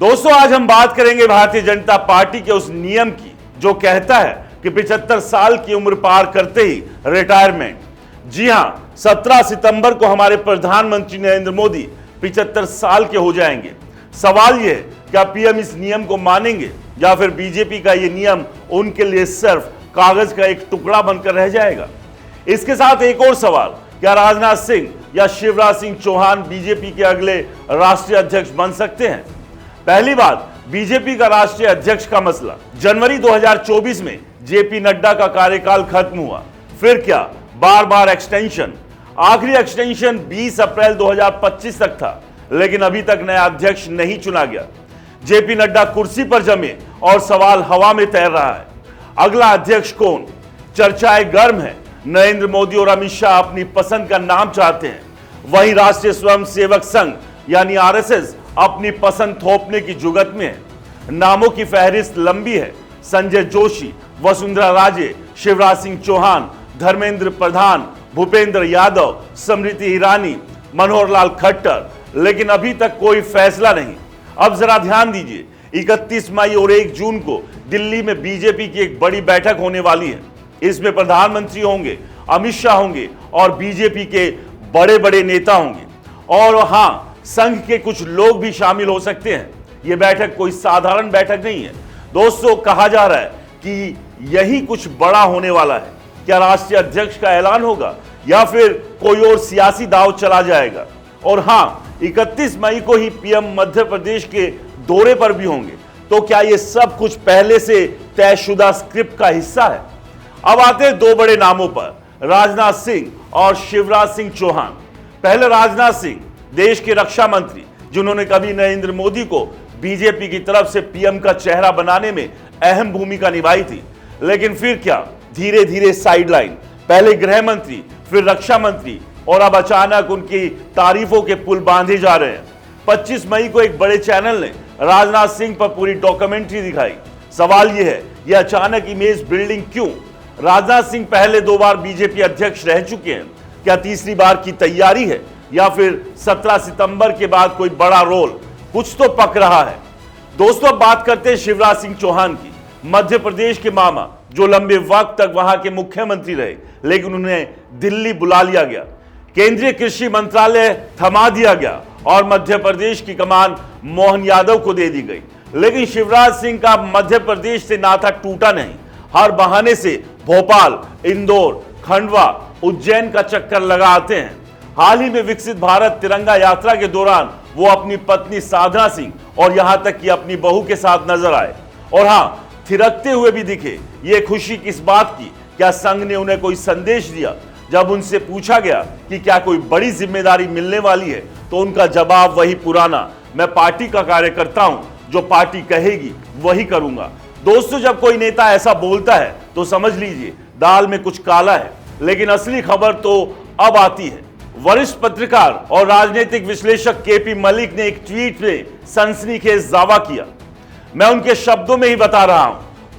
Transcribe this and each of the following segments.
दोस्तों, आज हम बात करेंगे भारतीय जनता पार्टी के उस नियम की जो कहता है कि 75 साल की उम्र पार करते ही रिटायरमेंट। जी हां, 17 सितंबर को हमारे प्रधानमंत्री नरेंद्र मोदी 75 साल के हो जाएंगे। सवाल यह है, क्या पीएम इस नियम को मानेंगे या फिर बीजेपी का यह नियम उनके लिए सिर्फ कागज का एक टुकड़ा बनकर रह जाएगा। इसके साथ एक और सवाल, क्या राजनाथ सिंह या शिवराज सिंह चौहान बीजेपी के अगले राष्ट्रीय अध्यक्ष बन सकते हैं। पहली बात, बीजेपी का राष्ट्रीय अध्यक्ष का मसला। जनवरी 2024 में जेपी नड्डा का कार्यकाल खत्म हुआ, फिर क्या बार बार एक्सटेंशन। आखिरी एक्सटेंशन 20 अप्रैल 2025 तक था, लेकिन अभी तक नया अध्यक्ष नहीं चुना गया। जेपी नड्डा कुर्सी पर जमे और सवाल हवा में तैर रहा है। अगला अध्यक्ष कौन? चर्चाएं गर्म है। नरेंद्र मोदी और अमित शाह अपनी पसंद का नाम चाहते हैं, वहीं राष्ट्रीय स्वयंसेवक संघ यानी आरएसएस अपनी पसंद थोपने की जुगत में है। नामों की फहरिस्त लंबी है। संजय जोशी, वसुंधरा राजे, शिवराज सिंह चौहान, धर्मेंद्र प्रधान, भूपेंद्र यादव, स्मृति ईरानी, मनोहर लाल खट्टर, लेकिन अभी तक कोई फैसला नहीं। अब जरा ध्यान दीजिए, 31 मई और 1 जून को दिल्ली में बीजेपी की एक बड़ी बैठक होने वाली है। इसमें प्रधानमंत्री होंगे, अमित शाह होंगे और बीजेपी के बड़े बड़े नेता होंगे, और हां, संघ के कुछ लोग भी शामिल हो सकते हैं। यह बैठक कोई साधारण बैठक नहीं है। दोस्तों, कहा जा रहा है कि यही कुछ बड़ा होने वाला है। क्या राष्ट्रीय अध्यक्ष का ऐलान होगा या फिर कोई और सियासी दांव चला जाएगा। और हां, 31 मई को ही पीएम मध्य प्रदेश के दौरे पर भी होंगे। तो क्या यह सब कुछ पहले से तयशुदा स्क्रिप्ट का हिस्सा है। अब आते हैं दो बड़े नामों पर, राजनाथ सिंह और शिवराज सिंह चौहान। पहले राजनाथ सिंह, देश के रक्षा मंत्री, जिन्होंने कभी नरेंद्र मोदी को बीजेपी की तरफ से पीएम का चेहरा बनाने में अहम भूमिका निभाई थी, लेकिन फिर क्या धीरे धीरे साइडलाइन। पहले गृह मंत्री, फिर रक्षा मंत्री, और अब अचानक उनकी तारीफों के पुल बांधे जा रहे हैं। 25 मई को एक बड़े चैनल ने राजनाथ सिंह पर पूरी डॉक्यूमेंट्री दिखाई। सवाल यह है, यह अचानक इमेज बिल्डिंग क्यों? राजनाथ सिंह पहले 2 बार बीजेपी अध्यक्ष रह चुके हैं, क्या तीसरी बार की तैयारी है या फिर 17 सितंबर के बाद कोई बड़ा रोल? कुछ तो पक रहा है। दोस्तों, अब बात करते हैं शिवराज सिंह चौहान की। मध्य प्रदेश के मामा, जो लंबे वक्त तक वहां के मुख्यमंत्री रहे, लेकिन उन्हें दिल्ली बुला लिया गया। केंद्रीय कृषि मंत्रालय थमा दिया गया और मध्य प्रदेश की कमान मोहन यादव को दे दी गई। लेकिन शिवराज सिंह का मध्य प्रदेश से नाता टूटा नहीं। हर बहाने से भोपाल, इंदौर, खंडवा, उज्जैन का चक्कर लगाते हैं। हाल ही में विकसित भारत तिरंगा यात्रा के दौरान वो अपनी पत्नी साधना सिंह और यहां तक कि अपनी बहू के साथ नजर आए, और हां, थिरकते हुए भी दिखे। ये खुशी किस बात की? क्या संघ ने उन्हें कोई संदेश दिया? जब उनसे पूछा गया कि क्या कोई बड़ी जिम्मेदारी मिलने वाली है, तो उनका जवाब वही पुराना, मैं पार्टी का कार्यकर्ता हूं, जो पार्टी कहेगी वही करूंगा। दोस्तों, जब कोई नेता ऐसा बोलता है तो समझ लीजिए दाल में कुछ काला है। लेकिन असली खबर तो अब आती है। वरिष्ठ पत्रकार और राजनीतिक विश्लेषक केपी मलिक ने एक ट्वीट में सनसनीखेज दावा किया। मैं उनके शब्दों में ही बता रहा हूं,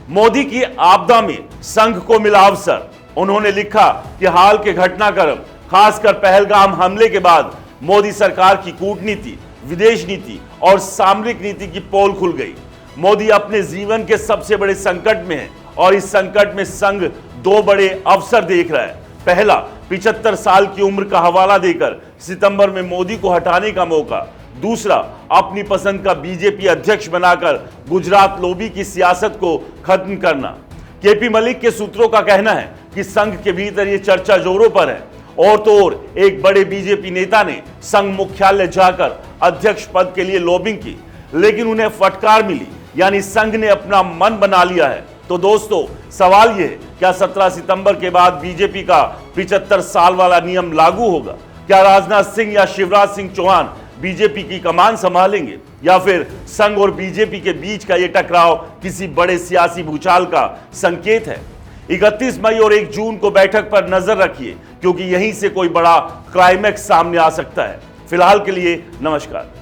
मोदी की आपदा में संघ को मिला अवसर। उन्होंने लिखा कि हाल के घटनाक्रम, खासकर पहलगाम हमले के बाद मोदी सरकार की कूटनीति, विदेश नीति और सामरिक नीति की पोल खुल गई। मोदी अपने जीवन के सबसे बड़े संकट में है और इस संकट में संघ 2 बड़े अवसर देख रहा है। पहला, 75 साल की उम्र का हवाला देकर सितंबर में मोदी को हटाने का मौका। दूसरा, अपनी पसंद का बीजेपी अध्यक्ष बनाकर गुजरात लॉबी की सियासत को खत्म करना। केपी मलिक के सूत्रों का कहना है कि संघ के भीतर यह चर्चा जोरों पर है। और तो और एक बड़े बीजेपी नेता ने संघ मुख्यालय जाकर अध्यक्ष पद के लिए लॉबिंग की, लेकिन उन्हें फटकार मिली, यानी संघ ने अपना मन बना लिया है। तो दोस्तों, सवाल यह है, क्या 17 सितंबर के बाद बीजेपी का 75 साल वाला नियम लागू होगा? क्या राजनाथ सिंह या शिवराज सिंह चौहान बीजेपी की कमान संभालेंगे, या फिर संघ और बीजेपी के बीच का यह टकराव किसी बड़े सियासी भूचाल का संकेत है? 31 मई और 1 जून को बैठक पर नजर रखिए, क्योंकि यहीं से कोई बड़ा क्लाइमैक्स सामने आ सकता है। फिलहाल के लिए नमस्कार।